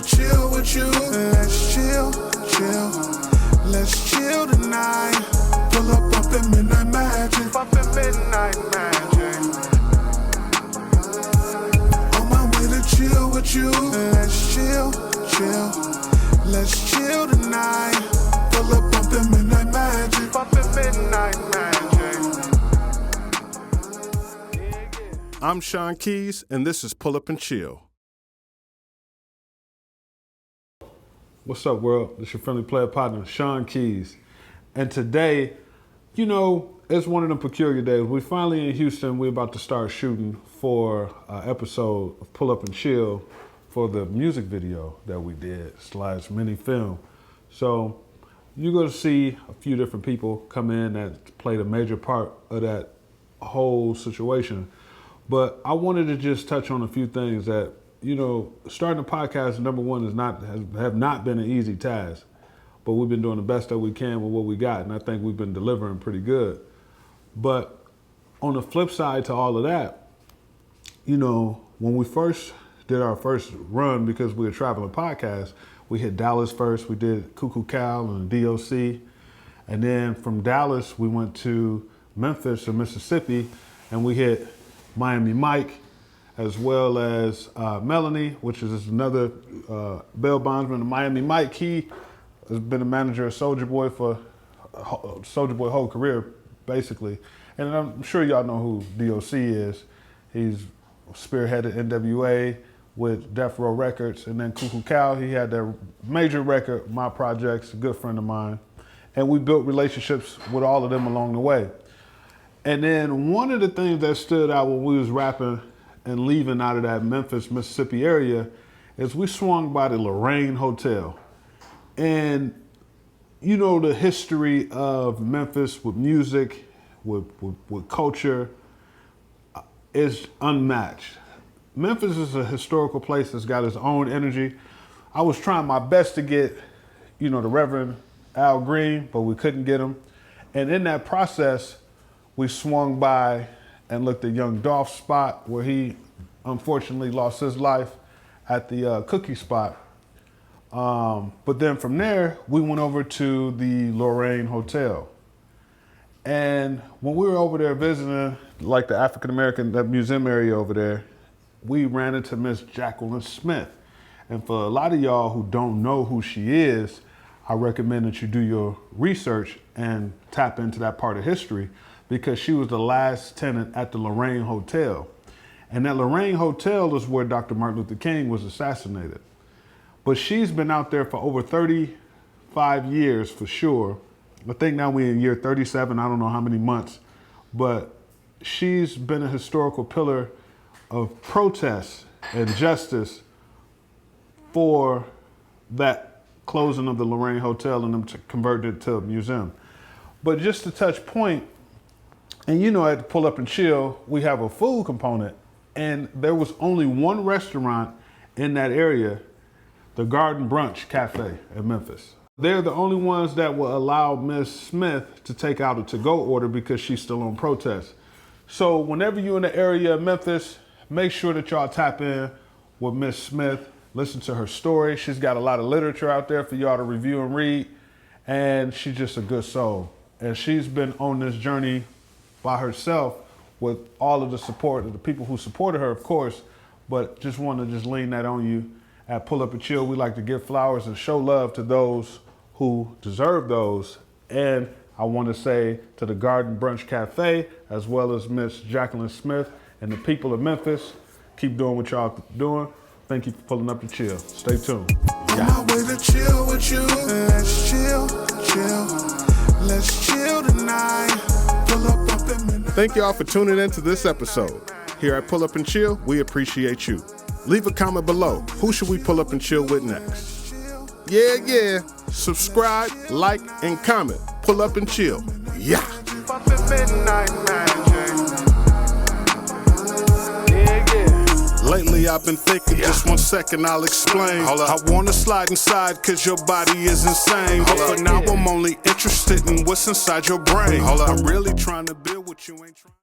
chill with you. Let's chill, chill. Let's chill tonight. Pull up in midnight magic. Up in midnight magic. On my way to chill with you. Let's chill, chill. Let's chill tonight. Pull up in midnight magic. Up in midnight magic. I'm Sean Kiez, and this is Pull Up and Chill. What's up, world? This is your friendly player partner, Sean Kiez. And today, you know, it's one of them peculiar days. We're finally in Houston. We're about to start shooting for an episode of Pull Up and Chill for the music video that we did / mini film. So you're going to see a few different people come in that played a major part of that whole situation. But I wanted to just touch on a few things that, you know, starting a podcast, number one, have not been an easy task. But we've been doing the best that we can with what we got, and I think we've been delivering pretty good. But on the flip side to all of that, you know, when we first did our first run, because we were traveling podcast, we hit Dallas first. We did Cuckoo Cal and DOC. And then from Dallas, we went to Memphis or Mississippi, and we hit Miami Mike, as well as Melanie, which is another bail bondsman. Miami Mike, he has been a manager of Soulja Boy for Soulja Boy's whole career, basically. And I'm sure y'all know who DOC is. He's spearheaded NWA with Death Row Records. And then Cuckoo Cal, he had that major record, My Projects, a good friend of mine. And we built relationships with all of them along the way. And then one of the things that stood out when we was rapping and leaving out of that Memphis, Mississippi area is we swung by the Lorraine Hotel. And you know, the history of Memphis with music, with culture is unmatched. Memphis is a historical place that's got its own energy. I was trying my best to get, you know, the Reverend Al Green, but we couldn't get him. And in that process, we swung by and looked at Young Dolph's spot where he unfortunately lost his life at the cookie spot. But then from there, we went over to the Lorraine Hotel. And when we were over there visiting, like the African-American, that museum area over there, we ran into Miss Jacqueline Smith. And for a lot of y'all who don't know who she is, I recommend that you do your research and tap into that part of history, because she was the last tenant at the Lorraine Hotel. And that Lorraine Hotel is where Dr. Martin Luther King was assassinated. But she's been out there for over 35 years for sure. I think now we're in year 37, I don't know how many months, but she's been a historical pillar of protest and justice for that closing of the Lorraine Hotel and them to convert it to a museum. But just to touch point, and you know, at Pull Up and Chill, we have a food component, and there was only one restaurant in that area, the Garden Brunch Cafe in Memphis. They're the only ones that will allow Miss Smith to take out a to-go order because she's still on protest. So whenever you're in the area of Memphis, make sure that y'all tap in with Miss Smith, listen to her story. She's got a lot of literature out there for y'all to review and read, and she's just a good soul. And she's been on this journey by herself with all of the support of the people who supported her, of course, but just want to just lean that on you. At Pull Up and Chill, we like to give flowers and show love to those who deserve those. And I want to say to the Garden Brunch Cafe, as well as Miss Jacqueline Smith and the people of Memphis, keep doing what y'all doing. Thank you for pulling up to chill. Stay tuned. On my way to chill with you. Let's chill, chill. Let's chill tonight. Pull up in midnight. Thank y'all for tuning in to this episode. Here at Pull Up and Chill, we appreciate you. Leave a comment below. Who should we pull up and chill with next? Yeah. Subscribe, like, and comment. Pull Up and Chill. Yeah. Lately I've been thinking, just 1 second I'll explain. I wanna slide inside cause your body is insane. But for now I'm only interested in what's inside your brain. I'm really trying to build what you ain't trying.